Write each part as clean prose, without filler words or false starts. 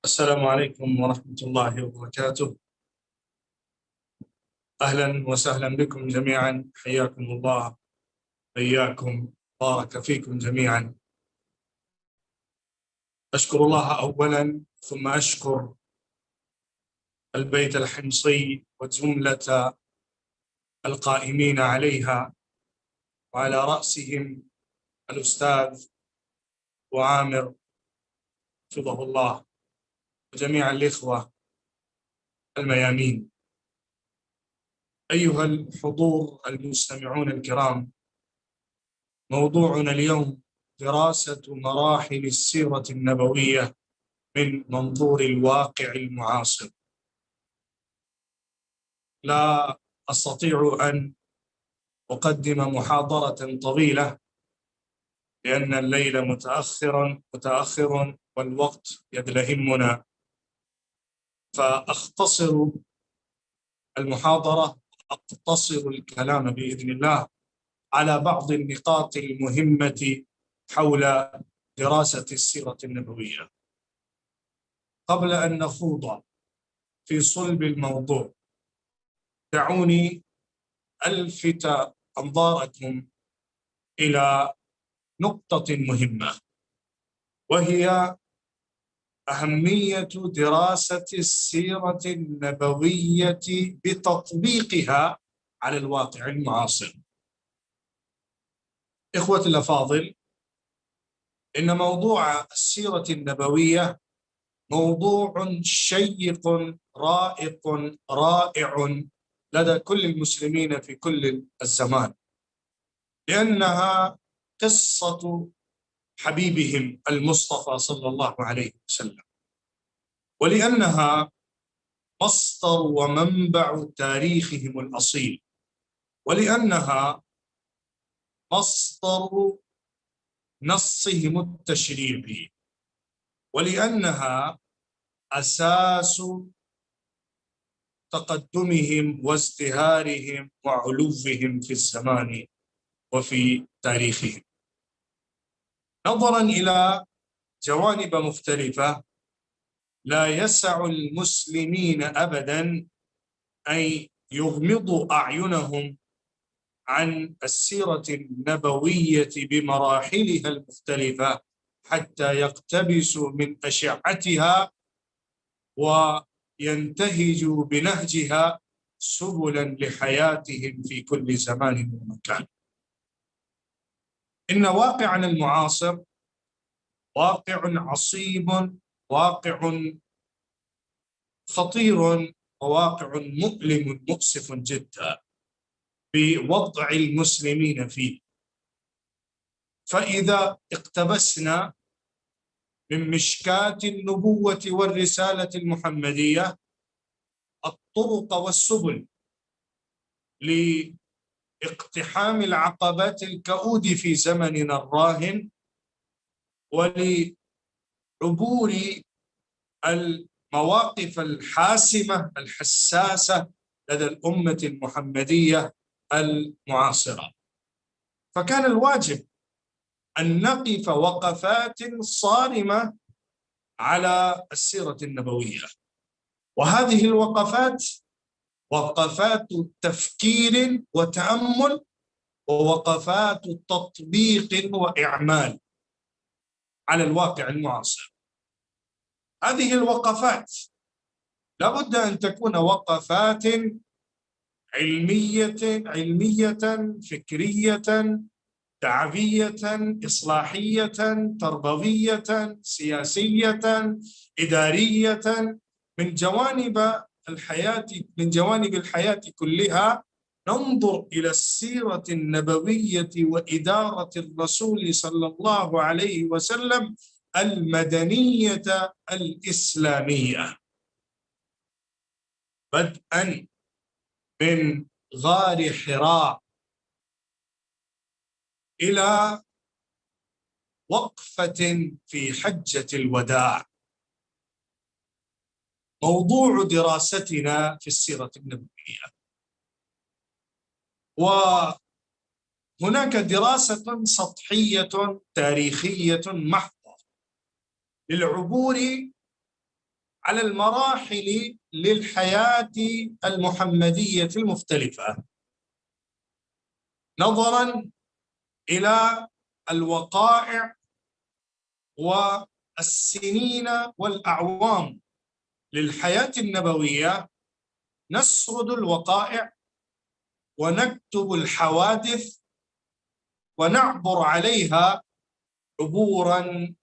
السلام عليكم ورحمة الله وبركاته. أهلا وسهلا بكم جميعا، حياكم الله، حياكم، بارك فيكم جميعا. أشكر الله أولا، ثم أشكر البيت الحمصي وجملة القائمين عليها، وعلى رأسهم الأستاذ وعامر حفظه الله، وجميع الإخوة الميامين. أيها الحضور المستمعون الكرام، موضوعنا اليوم دراسة مراحل السيرة النبوية من منظور الواقع المعاصر. لا أستطيع أن أقدم محاضرة طويلة لأن الليل متأخر والوقت يدلهمنا، فأختصر المحاضرة، أقتصر الكلام بإذن الله على بعض النقاط المهمة حول دراسة السيرة النبوية. قبل أن نخوض في صلب الموضوع، دعوني ألفت أنظاركم إلى نقطة مهمة، وهي أهمية دراسة السيرة النبوية بتطبيقها على الواقع المعاصر. إخوة الأفاضل، إن موضوع السيرة النبوية موضوع شيق رائق رائع لدى كل المسلمين في كل الزمان، لأنها قصة حبيبهم المصطفى صلى الله عليه وسلم، ولأنها مصدر ومنبع تاريخهم الأصيل، ولأنها مصدر نصهم التشريعي، ولأنها أساس تقدمهم وازدهارهم وعلوهم في الزمان وفي تاريخهم. نظرا إلى جوانب مختلفة، لا يسع المسلمين أبدا أن يغمضوا أعينهم عن السيرة النبوية بمراحلها المختلفة حتى يقتبسوا من أشعتها وينتهجوا بنهجها سبلا لحياتهم في كل زمان ومكان. إن واقعنا المعاصر واقع عصيب، واقع خطير، وواقع مؤلم مؤسف جدا بوضع المسلمين فيه. فإذا اقتبسنا من مشكاة النبوة والرسالة المحمدية الطرق والسبل لاقتحام العقبات الكؤود في زمننا الراهن، ولعبور المواقف الحاسمة الحساسة لدى الأمة المحمدية المعاصرة، فكان الواجب أن نقف وقفات صارمة على السيرة النبوية. وهذه الوقفات وقفات تفكير وتأمل، ووقفات تطبيق وإعمال على الواقع المعاصر. هذه الوقفات لابد أن تكون وقفات علمية فكرية دعوية إصلاحية تربوية سياسية إدارية، من جوانب الحياة كلها. ننظر إلى السيرة النبوية وإدارة الرسول صلى الله عليه وسلم المدنية الإسلامية، بدءا من غار حراء إلى وقفة في حجة الوداع. موضوع دراستنا في السيرة النبوية، وهناك دراسة سطحية تاريخية محضة للعبور على المراحل للحياة المحمدية المختلفة، نظرا إلى الوقائع والسنين والأعوام للحياة النبوية. نسرد الوقائع ونكتب الحوادث ونعبر عليها عبورا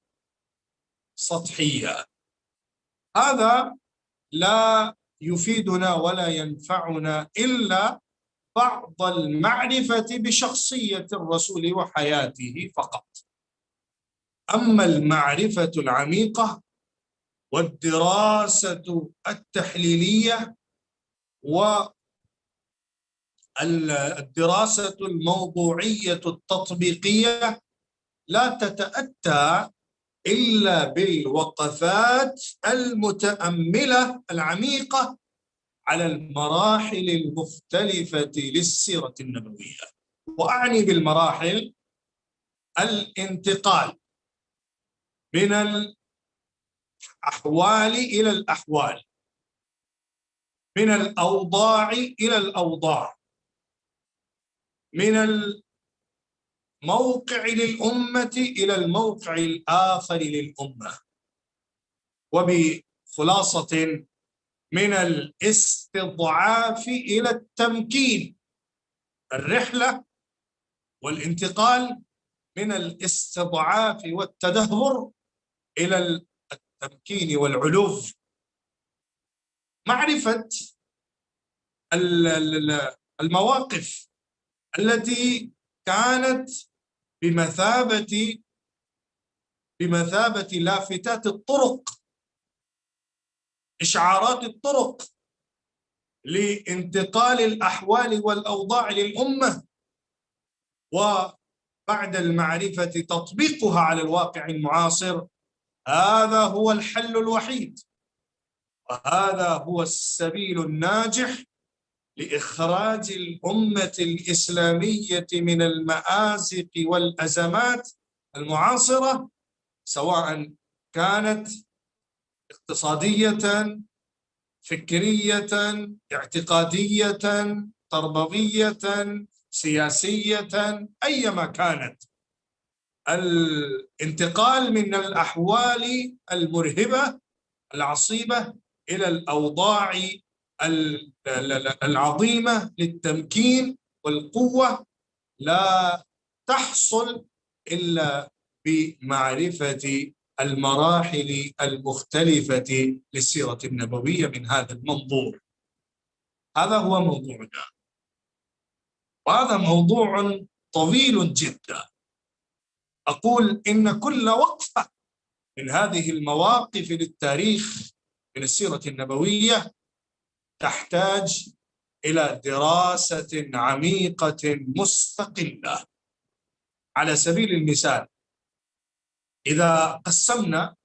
سطحيا. هذا لا يفيدنا ولا ينفعنا إلا بعض المعرفة بشخصية الرسول وحياته فقط. أما المعرفة العميقة والدراسة التحليلية والدراسة الموضوعية التطبيقية لا تتأتى إلا بالوقفات المتأملة العميقة على المراحل المختلفة للسيرة النبوية. وأعني بالمراحل الانتقال من الأحوال إلى الأحوال، من الأوضاع إلى الأوضاع، من الموقع للأمة إلى الموقع الآخر للأمة. وبخلاصة، من الاستضعاف إلى التمكين، الرحلة والانتقال من الاستضعاف والتدهور إلى التمكين والعلو. معرفة المواقف التي كانت بمثابة لافتات الطرق، إشعارات الطرق لانتقال الأحوال والأوضاع للأمة، وبعد المعرفة تطبيقها على الواقع المعاصر. هذا هو الحل الوحيد، وهذا هو السبيل الناجح لإخراج الأمة الإسلامية من المآزق والأزمات المعاصرة، سواء كانت اقتصادية، فكرية، اعتقادية، تربوية، سياسية، أيما كانت. الانتقال من الأحوال المرهبة العصيبة إلى الأوضاع العظيمة للتمكين والقوة لا تحصل إلا بمعرفة المراحل المختلفة للسيرة النبوية من هذا المنظور. هذا هو موضوعنا، وهذا موضوع طويل جدا. أقول إن كل وقفة من هذه المواقف للتاريخ من السيرة النبوية تحتاج إلى دراسة عميقة مستقلة. على سبيل المثال، إذا قسمنا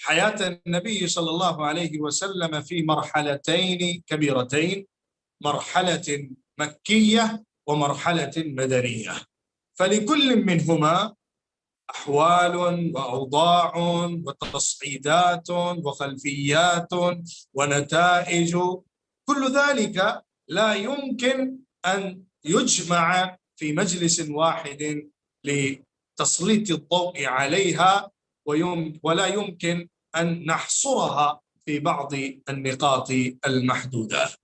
حياة النبي صلى الله عليه وسلم في مرحلتين كبيرتين، مرحلة مكية ومرحلة مدنية، فلكل منهما أحوال وأوضاع وتصعيدات وخلفيات ونتائج. كل ذلك لا يمكن أن يجمع في مجلس واحد لتسليط الضوء عليها، ولا يمكن أن نحصرها في بعض النقاط المحدودة.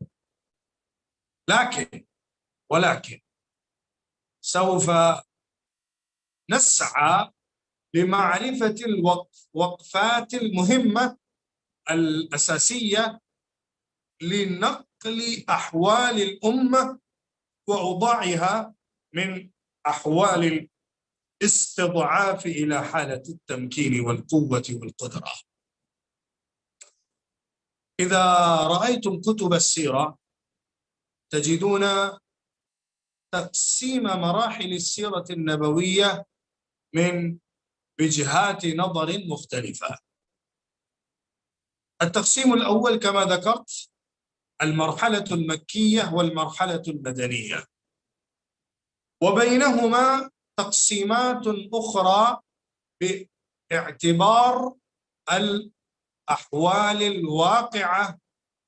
ولكن سوف نسعى لمعرفة الوقفات المهمة الأساسية لنقل أحوال الأمة وأوضاعها من أحوال الاستضعاف إلى حالة التمكين والقوة والقدرة. إذا رأيتم كتب السيرة تجدون تقسيم مراحل السيرة النبوية من وجهات نظر مختلفة. التقسيم الأول كما ذكرت المرحلة المكية والمرحلة المدنية، وبينهما تقسيمات أخرى باعتبار الأحوال الواقعة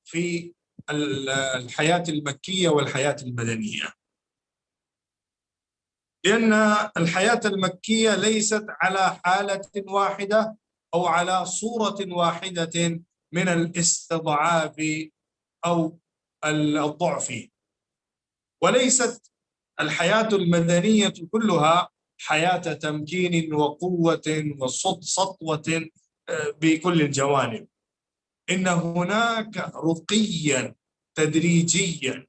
في الحياة المكية والحياة المدنية، لأن الحياة المكية ليست على حالة واحدة أو على صورة واحدة من الاستضعاف أو الضعف، وليست الحياة المدنية كلها حياة تمكين وقوة وسطوة بكل الجوانب. إن هناك رقيا تدريجيا،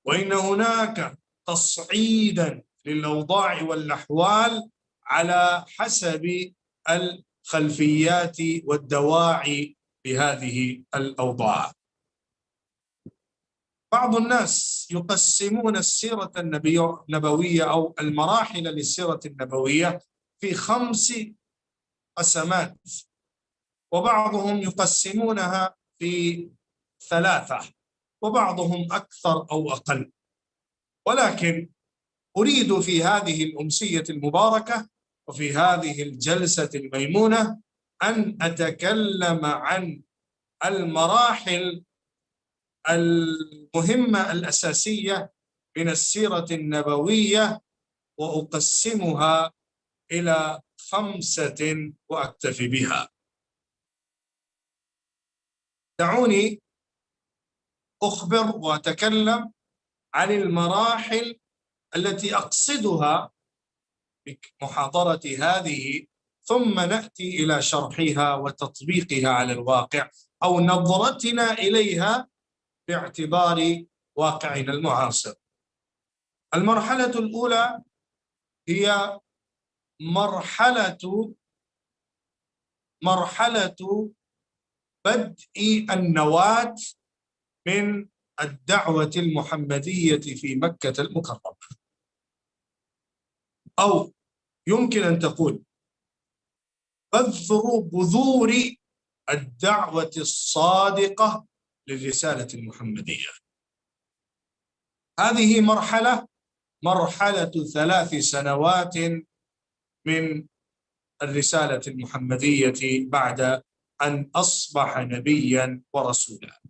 وإن هناك تصعيدا للأوضاع والأحوال على حسب الخلفيات والدواعي لهذه الأوضاع. بعض الناس يقسمون السيرة النبوية أو المراحل للسيرة النبوية في 5 قسمات، وبعضهم يقسمونها في 3، وبعضهم أكثر أو أقل. ولكن أريد في هذه الأمسية المباركة وفي هذه الجلسة الميمونة أن أتكلم عن المراحل المهمة الأساسية من السيرة النبوية، وأقسمها إلى 5 وأكتفي بها. دعوني أخبر وأتكلم عن المراحل التي أقصدها بمحاضرة هذه، ثم نأتي إلى شرحها وتطبيقها على الواقع أو نظرتنا إليها باعتبار واقعنا المعاصر. المرحلة الأولى هي مرحلة بدء النواة من الدعوة المحمدية في مكة المكرمة، أو يمكن أن تقول بذور الدعوة الصادقة للرسالة المحمدية. هذه مرحلة 3 سنوات من الرسالة المحمدية بعد أن أصبح نبيا ورسولا،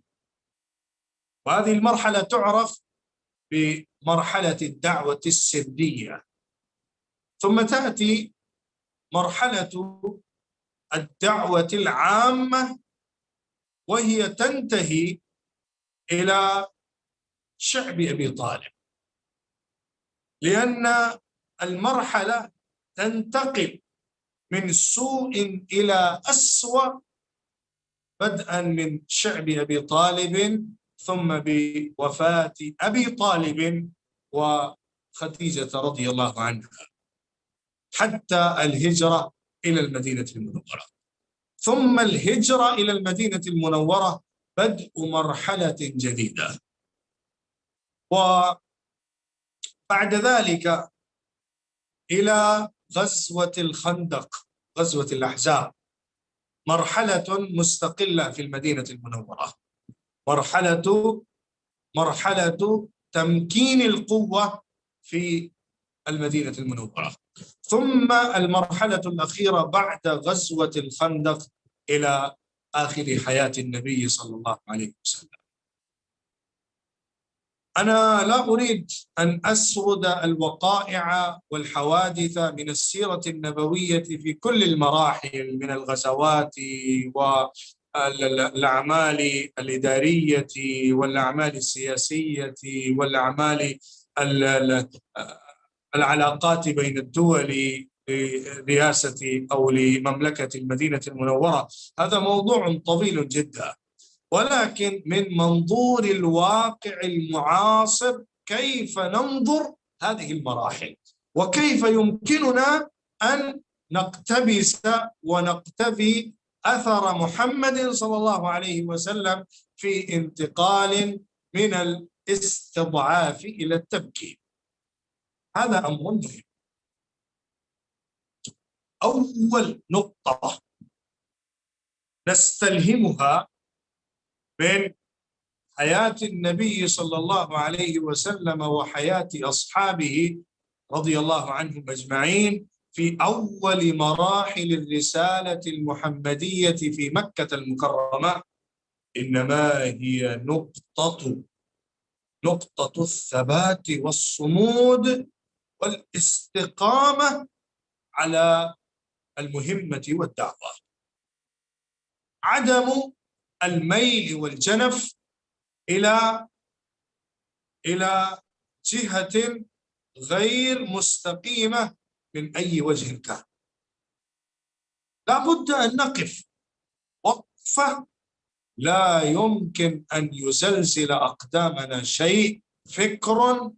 وهذه المرحلة تعرف بمرحلة الدعوة السرية. ثم تأتي مرحلة الدعوة العامة، وهي تنتهي إلى شعب أبي طالب، لأن المرحلة تنتقل من سوء إلى أسوأ، بدءا من شعب أبي طالب، ثم بوفاة أبي طالب وخديجة رضي الله عنها، حتى الهجرة إلى المدينة المنورة. ثم الهجرة إلى المدينة المنورة بدء مرحلة جديدة. وبعد ذلك إلى غزوة الخندق، غزوة الأحزاب، مرحلة مستقلة في المدينة المنورة، مرحلة تمكين القوة في المدينة المنورة. ثم المرحلة الأخيرة بعد غزوة الخندق إلى آخر حياة النبي صلى الله عليه وسلم. أنا لا أريد أن أسرد الوقائع والحوادث من السيرة النبوية في كل المراحل من الغزوات والأعمال الإدارية والأعمال السياسية والأعمال العلاقات بين الدول لرئاسة أو لمملكة المدينة المنورة. هذا موضوع طويل جدا، ولكن من منظور الواقع المعاصر كيف ننظر هذه المراحل، وكيف يمكننا أن نقتبس ونقتفي أثر محمد صلى الله عليه وسلم في انتقال من الاستضعاف إلى التمكين. هذا أمر مهم. أول نقطة نستلهمها من حياة النبي صلى الله عليه وسلم وحياة أصحابه رضي الله عنهم أجمعين في أول مراحل الرسالة المحمدية في مكة المكرمة إنما هي نقطة الثبات والصمود والاستقامة على المهمة والدعوة، عدم الميل والجنف إلى جهة غير مستقيمة من أي وجه كان. لا بد أن نقف وقفة لا يمكن أن يزلزل أقدامنا شيء، فكر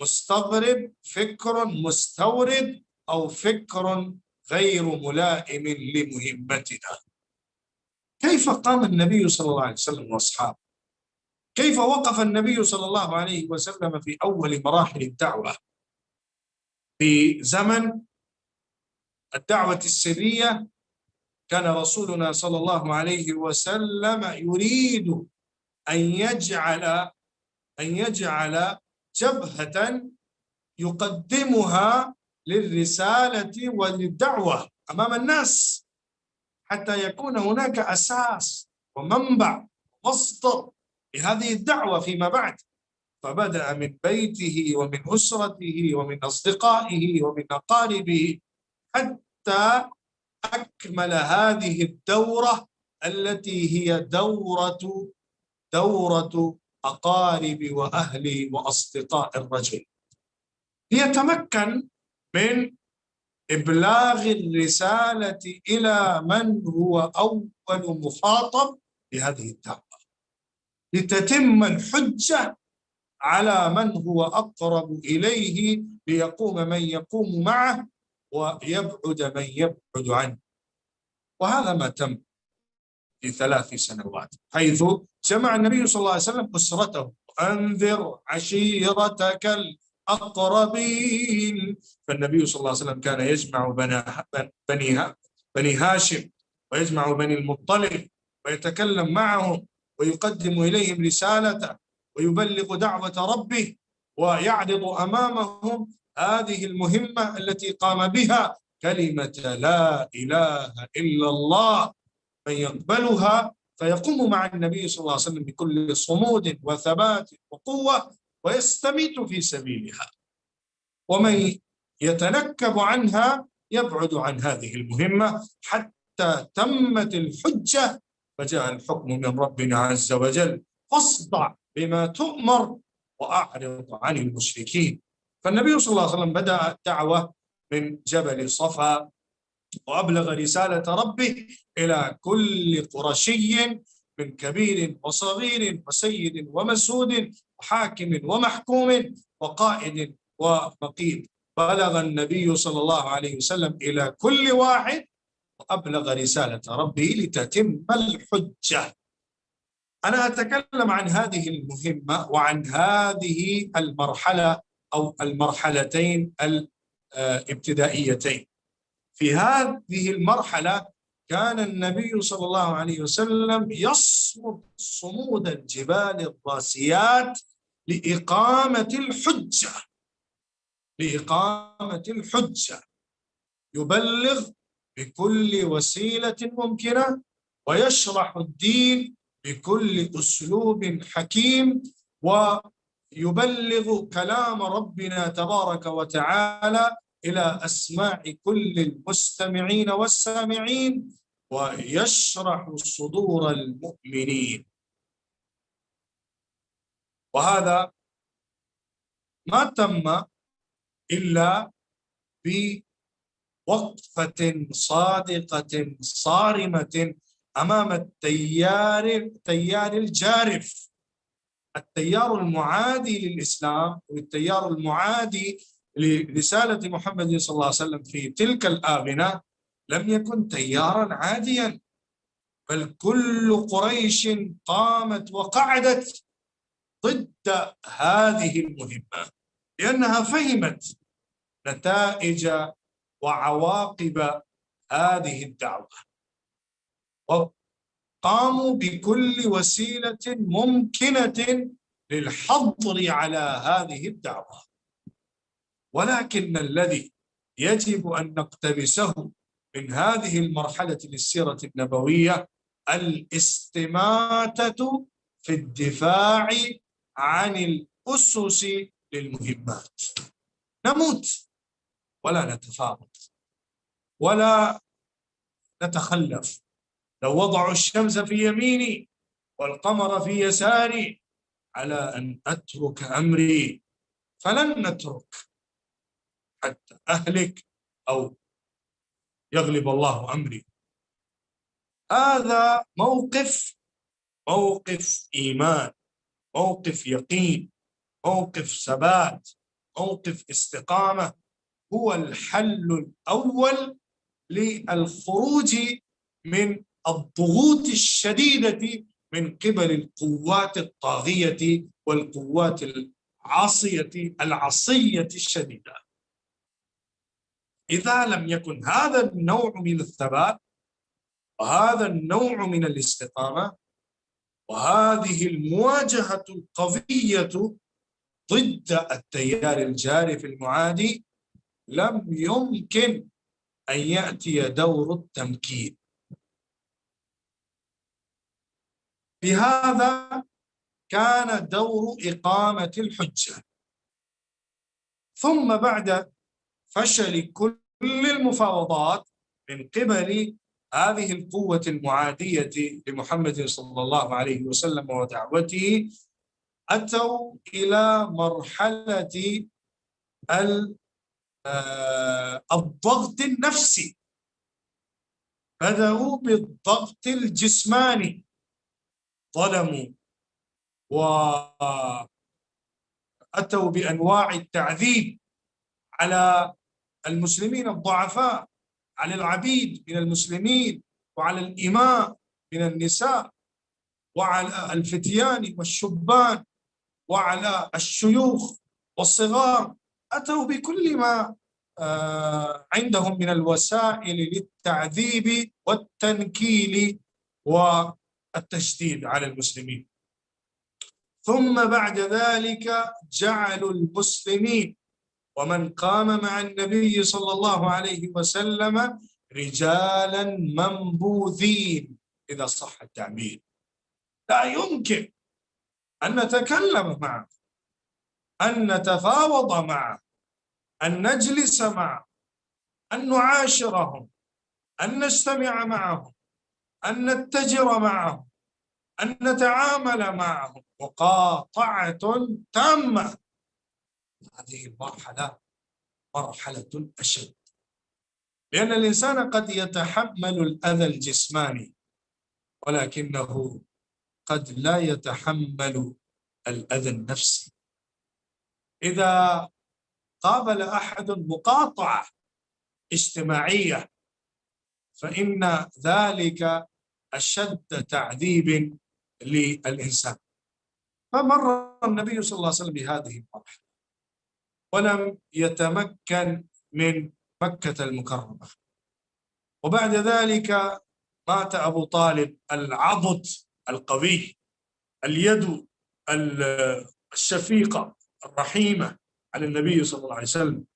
مستغرب، فكر مستورد، أو فكر غير ملائم لمهمتنا. كيف قام النبي صلى الله عليه وسلم وأصحابه؟ كيف وقف النبي صلى الله عليه وسلم في أول مراحل الدعوة في زمن الدعوة السرية؟ كان رسولنا صلى الله عليه وسلم يريد أن يجعل جبهة يقدمها للرسالة وللدعوة أمام الناس، حتى يكون هناك أساس ومنبع ومصدر لهذه الدعوة فيما بعد. فبدأ من بيته ومن أسرته ومن أصدقائه ومن أقاربه حتى أكمل هذه الدورة التي هي دورة أقارب وأهل وأصدقاء الرجل، ليتمكن من إبلاغ الرسالة إلى من هو أول مخاطب بهذه الدعوة، لتتم الحجة على من هو أقرب إليه، ليقوم من يقوم معه ويبعد من يبعد عنه. وهذا ما تم في 3 سنوات، حيث جمع النبي صلى الله عليه وسلم أسرته: أنذر عشيرتك الأقربين. فالنبي صلى الله عليه وسلم كان يجمع بني هاشم ويجمع بني المطلب ويتكلم معهم ويقدم إليهم رسالته ويبلغ دعوة ربه ويعرض أمامهم هذه المهمة التي قام بها، كلمة لا إله إلا الله، من يقبلها فيقوم مع النبي صلى الله عليه وسلم بكل صمود وثبات وقوة ويستميت في سبيلها، ومن يتنكب عنها يبعد عن هذه المهمة حتى تمت الحجة فجاء الحكم من ربنا عز وجل: فاصدع بما تؤمر وأعرض عن المشركين. فالنبي صلى الله عليه وسلم بدأ الدعوة من جبل صفا، وأبلغ رسالة ربه إلى كل قرشي من كبير وصغير وسيد ومسود وحاكم ومحكوم وقائد ومقيد. بلغ النبي صلى الله عليه وسلم إلى كل واحد وأبلغ رسالة ربه لتتم الحجة. أنا أتكلم عن هذه المهمة وعن هذه المرحلة أو المرحلتين الابتدائيتين. في هذه المرحلة كان النبي صلى الله عليه وسلم يصمد صمود الجبال الراسيات لإقامة الحجة، يبلغ بكل وسيلة ممكنة ويشرح الدين بكل أسلوب حكيم، ويبلغ كلام ربنا تبارك وتعالى إلى أسماع كل المستمعين والسامعين، ويشرح صدور المؤمنين. وهذا ما تم إلا بوقفة صادقة صارمة أمام التيار الجارف، التيار المعادي للإسلام والتيار المعادي لرسالة محمد صلى الله عليه وسلم في تلك الآونة. لم يكن تيارا عاديا، بل كل قريش قامت وقعدت ضد هذه المهمة، لأنها فهمت نتائج وعواقب هذه الدعوة، وقاموا بكل وسيلة ممكنة للحظر على هذه الدعوة. ولكن الذي يجب أن نقتبسه من هذه المرحلة للسيرة النبوية الاستماتة في الدفاع عن الأسس للمهمات. نموت ولا نتفاوت ولا نتخلف. لو وضعوا الشمس في يميني والقمر في يساري على أن أترك أمري فلن نترك حتى أهلك أو يغلب الله أمري. هذا موقف إيمان، موقف يقين، موقف ثبات، موقف استقامة، هو الحل الأول للخروج من الضغوط الشديدة من قبل القوات الطاغية والقوات العصية الشديدة. إذا لم يكن هذا النوع من الثبات وهذا النوع من الاستقامة وهذه المواجهة القوية ضد التيار الجاري في المعادي، لم يمكن أن يأتي دور التمكين. بهذا كان دور إقامة الحجة. ثم بعد فشل كل المفاوضات من قبل هذه القوة المعادية لمحمد صلى الله عليه وسلم ودعوته، أتوا إلى مرحلة الضغط النفسي. بدأوا بالضغط الجسماني، ظلموا وأتوا بأنواع التعذيب على المسلمين الضعفاء، على العبيد من المسلمين وعلى الإماء من النساء وعلى الفتيان والشبان وعلى الشيوخ والصغار. أتوا بكل ما عندهم من الوسائل للتعذيب والتنكيل والتشديد على المسلمين. ثم بعد ذلك جعلوا المسلمين ومن قام مع النبي صلى الله عليه وسلم رجالا منبوذين، إذا صح التعبير. لا يمكن أن نتكلم معه، أن نتفاوض معه، أن نجلس معه، أن نعاشرهم، أن نجتمع معهم، أن نتجر معهم، أن نتعامل معهم مقاطعة تامة. هذه المرحلة مرحلة أشد، لأن الإنسان قد يتحمل الأذى الجسماني ولكنه قد لا يتحمل الأذى النفسي. إذا قابل أحد مقاطعة اجتماعية فإن ذلك أشد تعذيب للإنسان. فمر النبي صلى الله عليه وسلم بهذه المرحلة ولم يتمكن من مكة المكرمة. وبعد ذلك مات أبو طالب العضد القوي، اليد الشفيقة الرحيمة على النبي صلى الله عليه وسلم.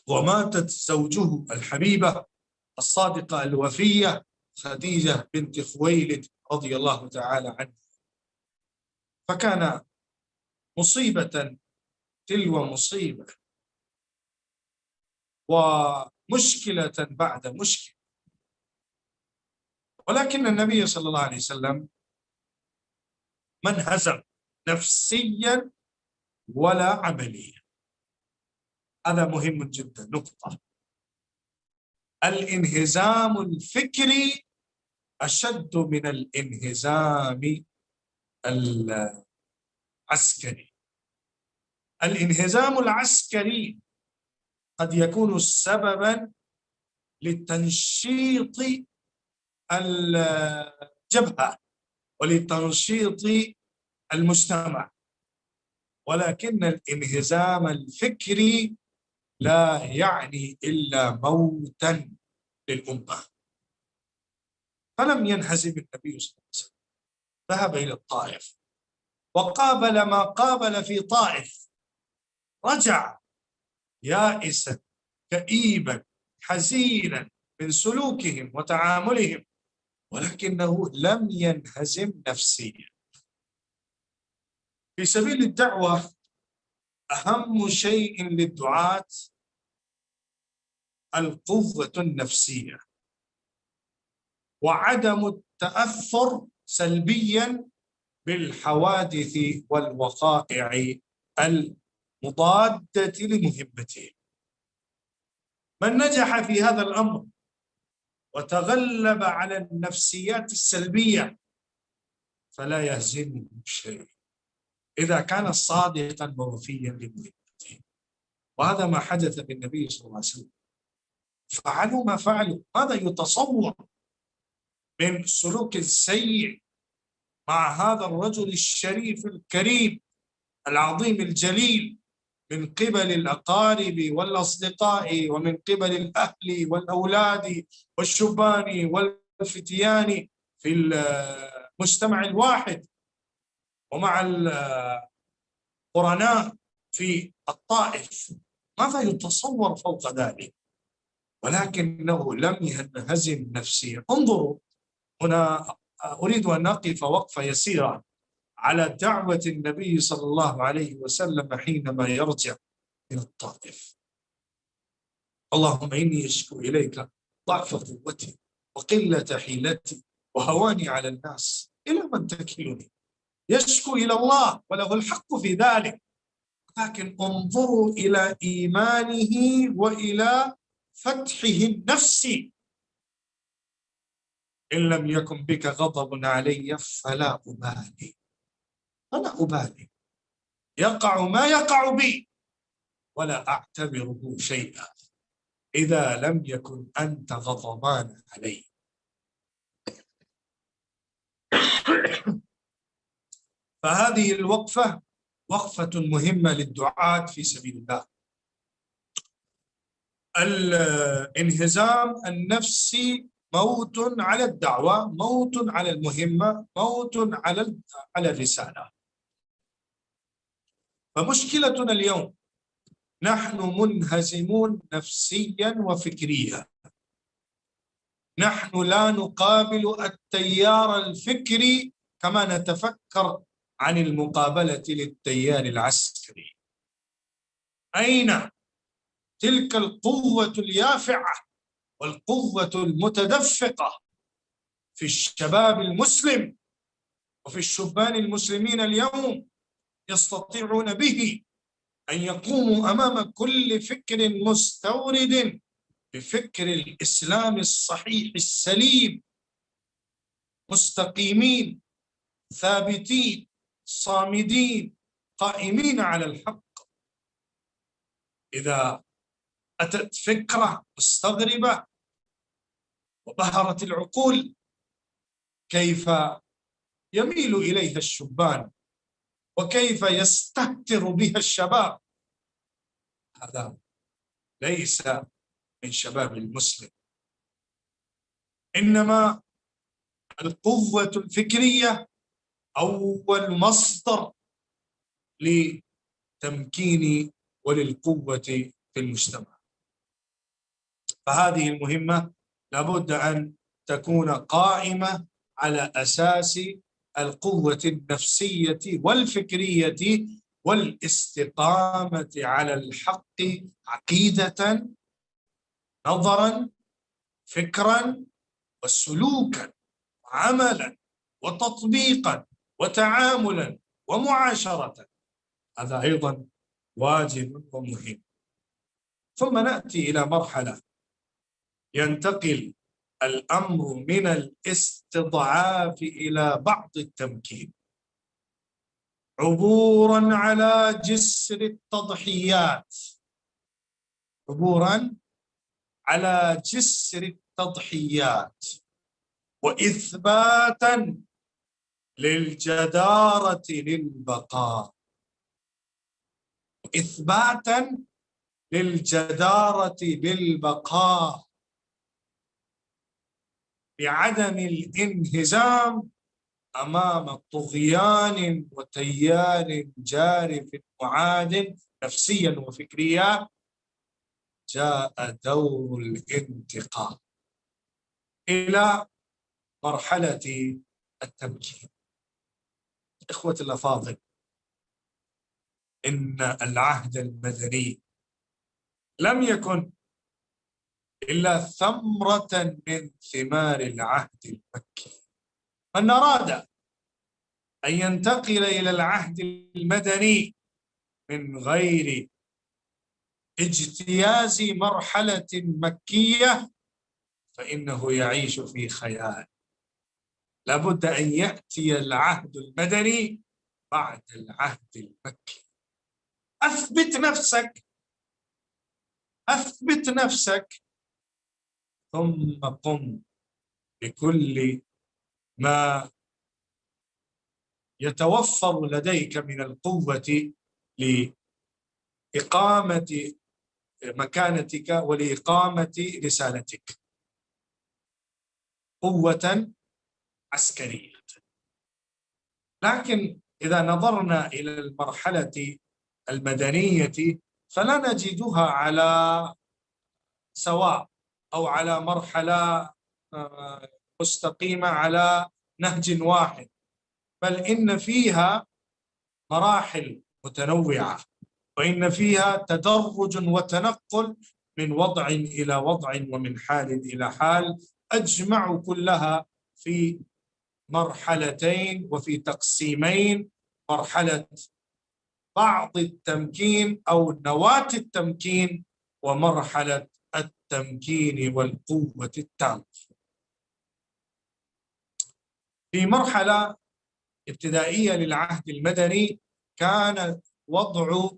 وماتت زوجه الحبيبة الصادقة الوفية خديجة بنت خويلد رضي الله تعالى عنها. فكان مصيبة تلو مصيبة ومشكلة بعد مشكلة. ولكن النبي صلى الله عليه وسلم ما انهزم نفسيا ولا عمليا. هذا مهم جدا. نقطة: الانهزام الفكري أشد من الانهزام العسكري. الانهزام العسكري قد يكون سببا لتنشيط الجبهة ولتنشيط المجتمع، ولكن الانهزام الفكري لا يعني إلا موتا للأمة. فلم ينهزم النبي صلى الله عليه وسلم، ذهب إلى الطائف وقابل ما قابل في طائف، رجع يائسا كئيبا حزينا من سلوكهم وتعاملهم، ولكنه لم ينهزم نفسيا. في سبيل الدعوة أهم شيء للدعاة القوة النفسية وعدم التأثر سلبيا بالحوادث والوقائع المضادة لمهمته. من نجح في هذا الأمر وتغلب على النفسيات السلبية فلا يهزمه شيء إذا كان صادقا ووفيا لمهمته. وهذا ما حدث بالنبي صلى الله عليه وسلم، فعلوا ما فعلوا. هذا يتصور من السلوك السيء مع هذا الرجل الشريف الكريم العظيم الجليل من قبل الأقارب والأصدقاء ومن قبل الأهل والأولاد والشبان والفتيان في المجتمع الواحد، ومع القرناء في الطائف. ماذا يتصور فوق ذلك؟ ولكنه لم ينهزم نفسيا. انظروا هنا، أريد أن أقف وقفة يسيرة على دعوة النبي صلى الله عليه وسلم حينما يرجع إلى الطائف. اللهم إني أشكو إليك ضعف قوتي وقلة حيلتي وهواني على الناس، إلى من تكلني؟ يشكو إلى الله وله الحق في ذلك، لكن انظروا إلى إيمانه وإلى فتحه النفسي. إن لم يكن بك غضب علي فلا أبالي، أنا أبالي، يقع ما يقع بي ولا أعتبره شيئا إذا لم يكن أنت غضبان علي. فهذه الوقفة وقفة مهمة للدعاة في سبيل الله. الانهزام النفسي موت على الدعوة، موت على المهمة، موت على الرسالة. فمشكلتنا اليوم نحن منهزمون نفسيا وفكريا. نحن لا نقابل التيار الفكري كما نتفكر عن المقابلة للتيار العسكري. أين تلك القوة اليافعة والقوة المتدفقة في الشباب المسلم وفي الشبان المسلمين اليوم؟ يستطيعون به أن يقوموا أمام كل فكر مستورد بفكر الإسلام الصحيح السليم، مستقيمين ثابتين صامدين قائمين على الحق. إذا أتت فكرة مستغربة وبهرت العقول كيف يميل إليها الشبان وكيف يستهتر بها الشباب. هذا ليس من شباب المسلم، إنما القوة الفكرية أول مصدر لتمكين وللقوة في المجتمع. فهذه المهمة لابد أن تكون قائمة على أساس القوة النفسية والفكرية والاستقامة على الحق عقيدة نظرا فكرا وسلوكا وعملا وتطبيقا وتعاملا ومعاشرة. هذا أيضا واجب ومهم. ثم نأتي إلى مرحلة ينتقل الأمر من الاستضعاف إلى بعض التمكين، عبورا على جسر التضحيات، عبورا على جسر التضحيات، وإثباتا للجدارة للبقاء، إثباتا للجدارة بالبقاء بعدم الانهزام أمام طغيان وتيار جارف معاد نفسيا وفكريا جاء دور الانتقال إلى مرحلة التمكين. إخوة الأفاضل، إن العهد المدني لم يكن إلا ثمرة من ثمار العهد المكي. من أراد أن ينتقل إلى العهد المدني من غير اجتياز مرحلة مكية فإنه يعيش في خيال. لابد أن يأتي العهد المدني بعد العهد المكي. أثبت نفسك، أثبت نفسك، ثم قم بكل ما يتوفر لديك من القوة لإقامة مكانتك ولإقامة رسالتك، قوة عسكرية. لكن إذا نظرنا إلى المرحلة المدنية فلا نجدها على سواء أو على مرحلة مستقيمة على نهج واحد، بل إن فيها مراحل متنوعة، وإن فيها تدرج وتنقل من وضع إلى وضع ومن حال إلى حال، أجمع كلها في مرحلتين وفي تقسيمين: مرحلة بعض التمكين أو نواة التمكين، ومرحلة التمكين والقوة التامة. في مرحلة ابتدائية للعهد المدني كان وضع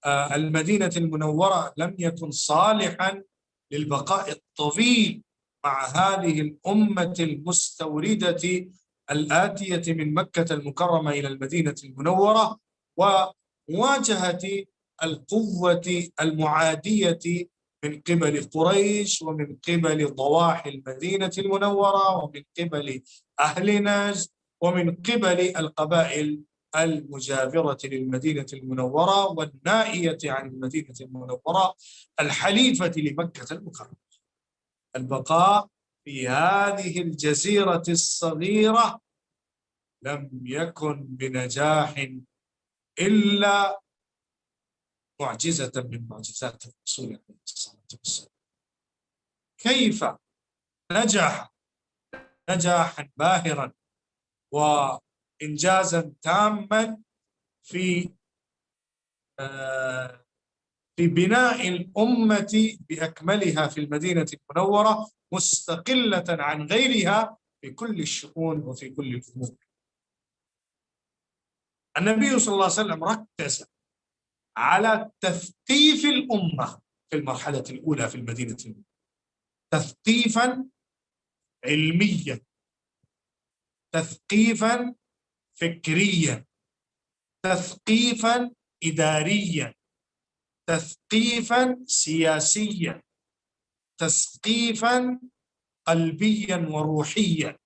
المدينة المنورة لم يكن صالحا للبقاء الطويل مع هذه الأمة المستوردة الآتية من مكة المكرمة إلى المدينة المنورة، ومواجهة القوة المعادية من قبل قريش ومن قبل ضواحي المدينة المنورة ومن قبل أهل نجد ومن قبل القبائل المجاورة للمدينة المنورة والنائية عن المدينة المنورة الحليفة لمكة المكرمة. البقاء في هذه الجزيرة الصغيرة لم يكن بنجاح إلا معجزة من معجزات الرسول عليه الصلاة والسلام. كيف نجح نجاحا باهرا وإنجازا تاما في بناء الأمة بأكملها في المدينة المنورة مستقلة عن غيرها في كل الشؤون وفي كل الأمور. النبي صلى الله عليه وسلم ركز على تثقيف الأمة في المرحلة الأولى في المدينة المنورة، تثقيفا علميا، تثقيفا فكريا، تثقيفا إداريا، تثقيفا سياسيا، تثقيفا قلبيا وروحيا.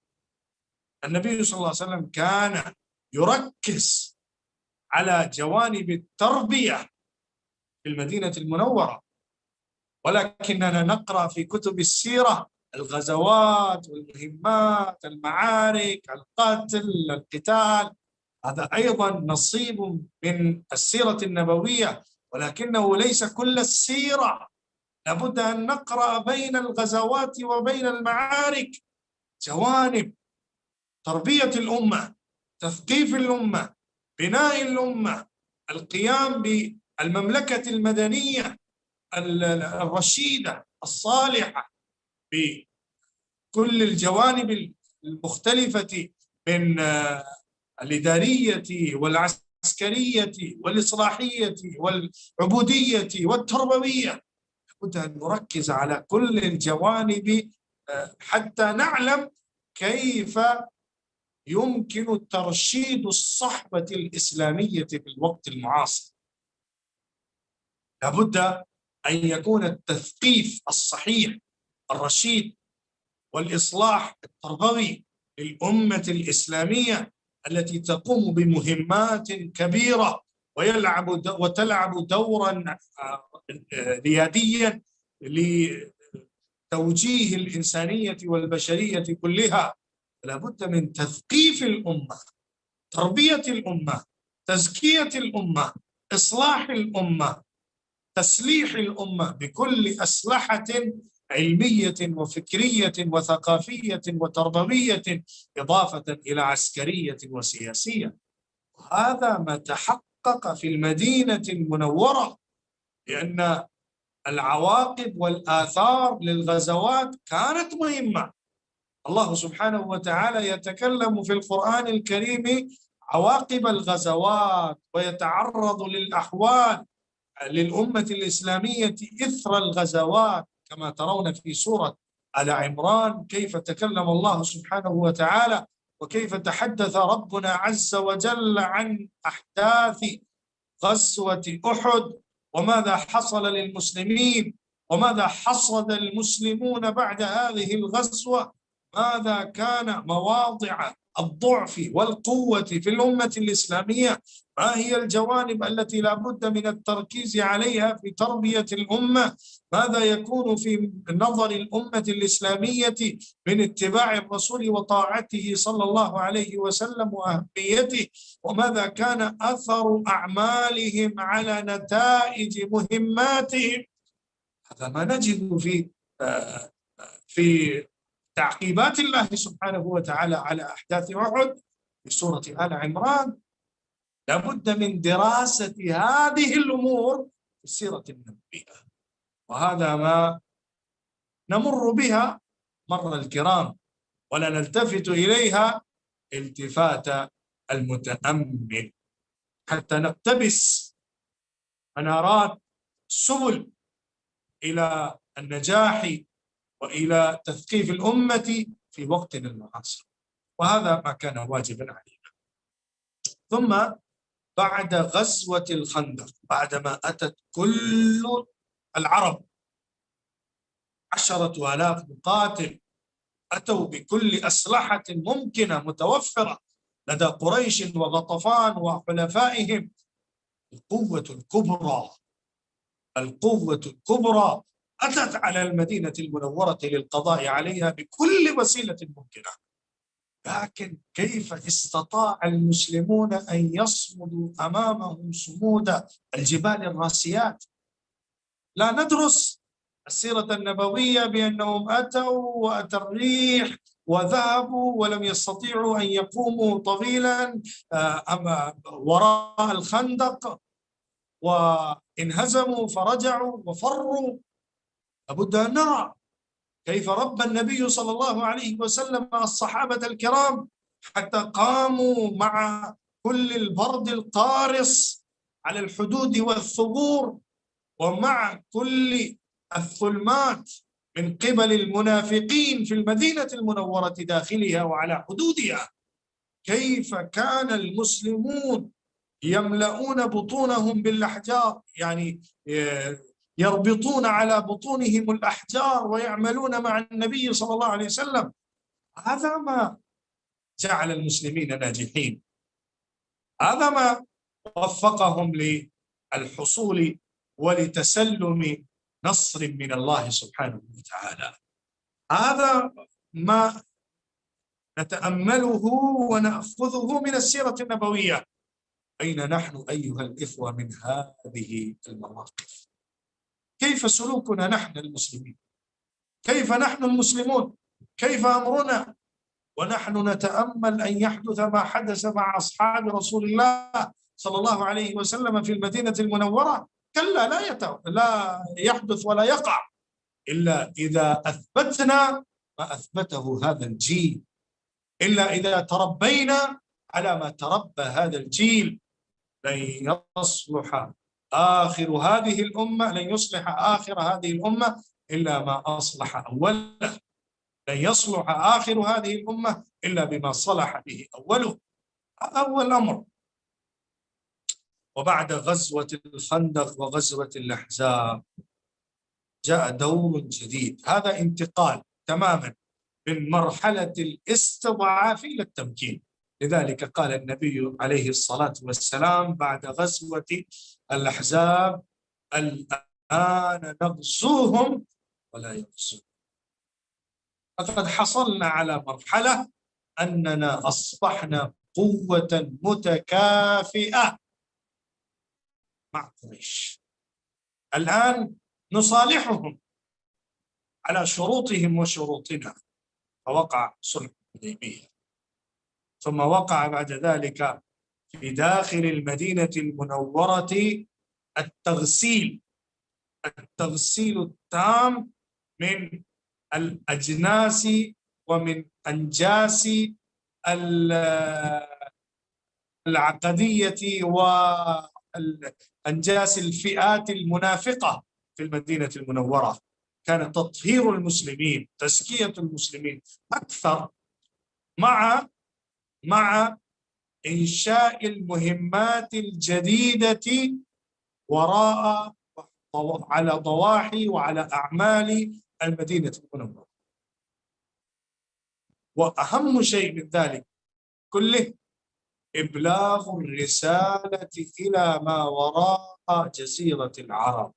النبي صلى الله عليه وسلم كان يركز على جوانب التربية في المدينة المنورة، ولكننا نقرأ في كتب السيرة الغزوات والمهمات، المعارك، القتل، القتال، هذا أيضا نصيب من السيرة النبوية، ولكنه ليس كل السيرة. لابد أن نقرأ بين الغزوات وبين المعارك جوانب تربية الأمة، تثقيف الأمة، بناء الأمة، القيام بالمملكة المدنية الرشيدة الصالحة بكل الجوانب المختلفة من الإدارية والعسكرية والإصلاحية والعبودية والتربوية. لابد أن نركز على كل الجوانب حتى نعلم كيف يمكن ترشيد الصحبة الإسلامية في الوقت المعاصر. لابد أن يكون التثقيف الصحيح الرشيد والإصلاح التربوي للأمة الإسلامية التي تقوم بمهمات كبيرة وتلعب دورا رياديا لتوجيه الإنسانية والبشرية كلها، لا بد من تثقيف الأمة، تربية الأمة، تزكية الأمة، إصلاح الأمة، تسليح الأمة بكل أسلحة علمية وفكرية وثقافية وتربوية، إضافة إلى عسكرية وسياسية. هذا ما تحقق في المدينة المنورة، لأن العواقب والآثار للغزوات كانت مهمة. الله سبحانه وتعالى يتكلم في القرآن الكريم عواقب الغزوات، ويتعرض للأحوال للأمة الإسلامية إثر الغزوات، كما ترون في سورة آل عمران كيف تكلم الله سبحانه وتعالى وكيف تحدث ربنا عز وجل عن أحداث غزوة أحد، وماذا حصل للمسلمين، وماذا حصد المسلمون بعد هذه الغزوة، ماذا كان مواضع الضعف والقوة في الأمة الإسلامية، ما هي الجوانب التي لا بد من التركيز عليها في تربية الأمة، ماذا يكون في نظر الأمة الإسلامية من اتباع الرسول وطاعته صلى الله عليه وسلم وأهميته، وماذا كان أثر أعمالهم على نتائج مهماتهم. هذا ما نجد في تعقيبات الله سبحانه وتعالى على أحداث أحد في سورة آل عمران. لابد من دراسة هذه الأمور في السيرة النبوية، وهذا ما نمر بها مر الكرام، ولا نلتفت إليها التفات المتأمل، حتى نقتبس منارات السبل إلى النجاح وإلى تثقيف الأمة في وقتنا المعاصر، وهذا ما كان واجبا علينا. ثم بعد غزوة الخندق، بعدما أتت كل العرب 10,000 مقاتل، أتوا بكل أسلحة ممكنة متوفرة لدى قريش وغطفان وحلفائهم، القوة الكبرى أتت على المدينة المنورة للقضاء عليها بكل وسيلة ممكنة. لكن كيف استطاع المسلمون أن يصمدوا أمامهم صمود الجبال الراسيات؟ لا ندرس السيرة النبوية بأنهم أتوا وأتى الريح وذهبوا ولم يستطيعوا أن يقوموا طويلا وراء الخندق وانهزموا فرجعوا وفروا. لابد أن نرى كيف ربى النبي صلى الله عليه وسلم الصحابة الكرام حتى قاموا مع كل البرد القارس على الحدود والثغور، ومع كل الظلمات من قبل المنافقين في المدينة المنورة داخلها وعلى حدودها. كيف كان المسلمون يملؤون بطونهم بالأحجار، يعني يربطون على بطونهم الأحجار ويعملون مع النبي صلى الله عليه وسلم. هذا ما جعل المسلمين ناجحين، هذا ما وفقهم للحصول ولتسلم نصر من الله سبحانه وتعالى. هذا ما نتأمله ونأخذه من السيرة النبوية. أين نحن أيها الإخوة من هذه المواقف؟ كيف سلوكنا نحن المسلمين؟ كيف نحن المسلمون؟ كيف أمرنا ونحن نتأمل أن يحدث ما حدث مع أصحاب رسول الله صلى الله عليه وسلم في المدينة المنورة؟ كلا، لا يحدث ولا يقع إلا إذا أثبتنا ما أثبته هذا الجيل، إلا إذا تربينا على ما تربى هذا الجيل. لن يصلح آخر هذه الأمة، لن يصلح آخر هذه الأمة إلا ما أصلح أوله، لن يصلح آخر هذه الأمة إلا بما صلح به أوله. هذا هو الأمر. وبعد غزوة الخندق وغزوة الأحزاب جاء دور جديد، هذا انتقال تماما من مرحلة الاستضعاف إلى التمكين. لذلك قال النبي عليه الصلاة والسلام بعد غزوة الأحزاب: الآن نغزوهم ولا يقصرون. لقد حصلنا على مرحلة أننا أصبحنا قوة متكافئة مع قريش. الآن نصالحهم على شروطهم وشروطنا، فوقع صلح الحديبية. ثم وقع بعد ذلك في داخل المدينة المنورة التغسيل التام من الأجناس ومن أنجاس العقدية وأنجاس الفئات المنافقة في المدينة المنورة. كان تطهير المسلمين، تزكية المسلمين أكثر، مع إنشاء المهمات الجديدة وراء على ضواحي وعلى أعمال المدينة المنورة. وأهم شيء من ذلك كله إبلاغ الرسالة إلى ما وراء جزيرة العرب،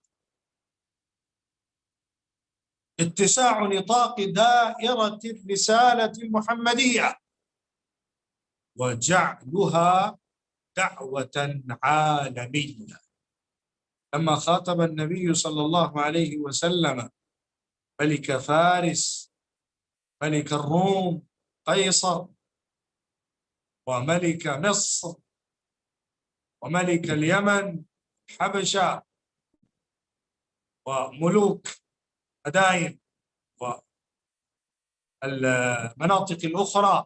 اتساع نطاق دائرة الرسالة المحمدية وجعلها دعوة عالمية. لما خاطب النبي صلى الله عليه وسلم ملك فارس، ملك الروم قيصر، وملك مصر، وملك اليمن حبشة، وملوك مدائن والمناطق الأخرى،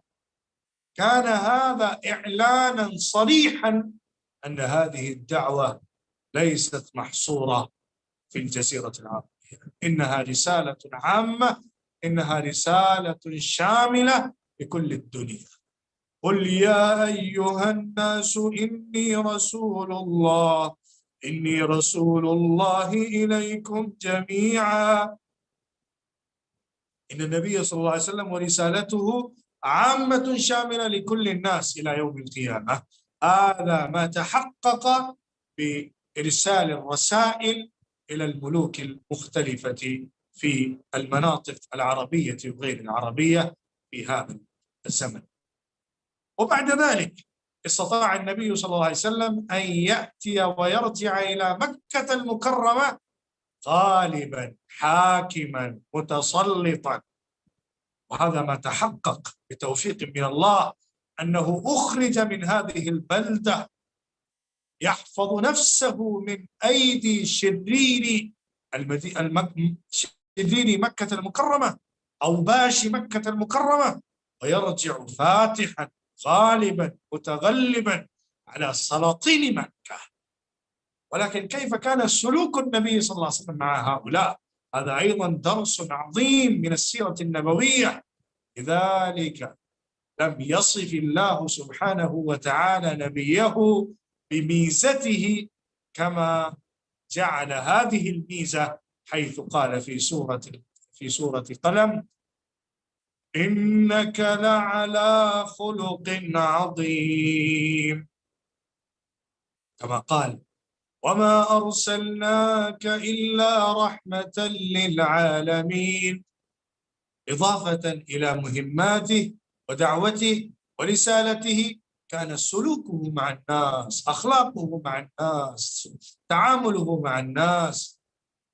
كان هذا إعلانا صريحا أن هذه الدعوة ليست محصورة في الجزيرة العربية، إنها رسالة عامة، إنها رسالة شاملة لكل الدنيا. قل يا أيها الناس إني رسول الله إليكم جميعا. إن النبي صلى الله عليه وسلم ورسالته عامة شاملة لكل الناس إلى يوم القيامة. هذا ما تحقق بإرسال الرسائل إلى الملوك المختلفة في المناطق العربية وغير العربية في هذا الزمن. وبعد ذلك استطاع النبي صلى الله عليه وسلم أن يأتي ويرجع إلى مكة المكرمة غالبا حاكما متسلطا. وهذا ما تحقق بتوفيق من الله، أنه أخرج من هذه البلدة يحفظ نفسه من أيدي شرير مكة المكرمة، أوباش مكة المكرمة، ويرجع فاتحا غالبا متغلبا على سلاطين مكة. ولكن كيف كان سلوك النبي صلى الله عليه وسلم مع هؤلاء؟ هذا أيضا درس عظيم من السيرة النبوية. لذلك لم يصف الله سبحانه وتعالى نبيه بميزته كما جعل هذه الميزة، حيث قال في سورة قلم: إنك لعلى خلق عظيم، كما قال: وما أرسلناك إلا رحمة للعالمين، إضافة إلى مهماته ودعوته ورسالته. كان سلوكه مع الناس، أخلاقه مع الناس، تعامله مع الناس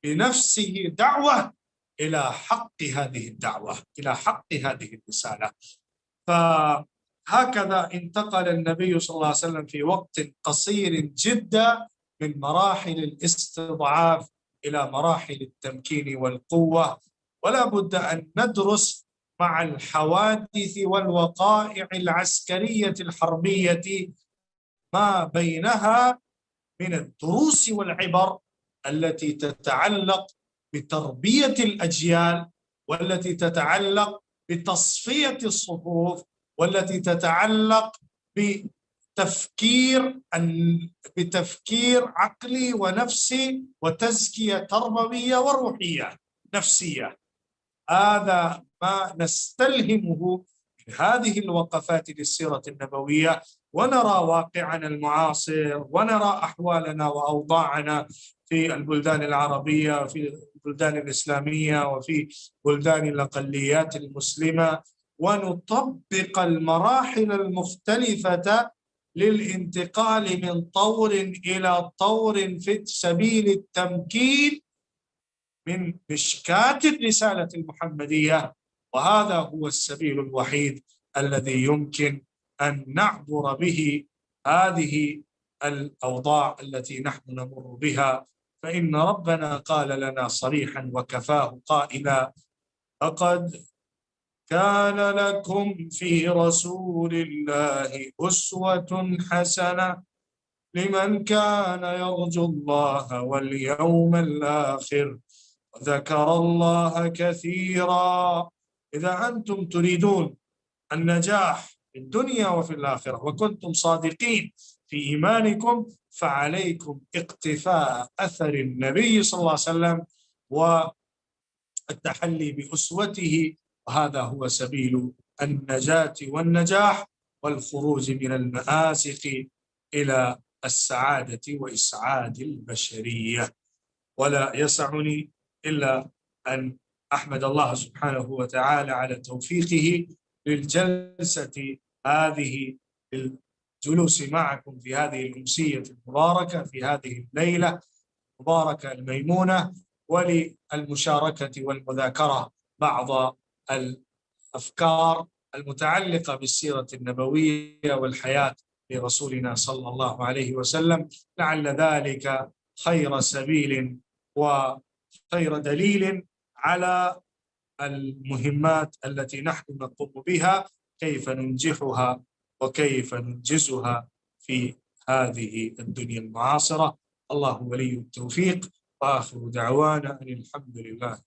بنفسه دعوة إلى حق هذه الدعوة، إلى حق هذه الرسالة. فهكذا انتقل النبي صلى الله عليه وسلم في وقت قصير جدا من مراحل الاستضعاف إلى مراحل التمكين والقوة. ولا بد أن ندرس مع الحوادث والوقائع العسكرية الحربية ما بينها من الدروس والعبر التي تتعلق بتربية الأجيال، والتي تتعلق بتصفية الصفوف، والتي تتعلق بتفكير عقلي ونفسي وتزكية تربوية وروحية نفسية. هذا ما نستلهمه هذه الوقفات للسيرة النبوية، ونرى واقعنا المعاصر، ونرى أحوالنا وأوضاعنا في البلدان العربية وفي البلدان الإسلامية وفي بلدان الأقليات المسلمة، ونطبق المراحل المختلفة للانتقال من طور إلى طور في سبيل التمكين من مشكاة الرسالة المحمدية. وهذا هو السبيل الوحيد الذي يمكن أن نعبر به هذه الأوضاع التي نحن نمر بها. فإن ربنا قال لنا صريحا وكفاه قائلا: لقد كان لكم في رسول الله أسوة حسنة لمن كان يرجو الله واليوم الآخر وذكر الله كثيرا. إذا أنتم تريدون النجاح في الدنيا وفي الآخرة وكنتم صادقين في إيمانكم، فعليكم اقتفاء أثر النبي صلى الله عليه وسلم والتحلي بأسوته، وهذا هو سبيل النجاة والنجاح والخروج من المآزق إلى السعادة وإسعاد البشرية. ولا يسعني إلا أن أحمد الله سبحانه وتعالى على توفيقه للجلسة هذه، الجلوس معكم في هذه الأمسية المباركة، في هذه الليلة المباركة الميمونة، وللمشاركة والمذاكرة بعض الأفكار المتعلقة بالسيرة النبوية والحياة لرسولنا صلى الله عليه وسلم، لعل ذلك خير سبيل وخير دليل على المهمات التي نحن نقوم بها، كيف ننجحها وكيف ننجزها في هذه الدنيا المعاصرة. الله ولي التوفيق، وآخر دعوانا أن الحمد لله.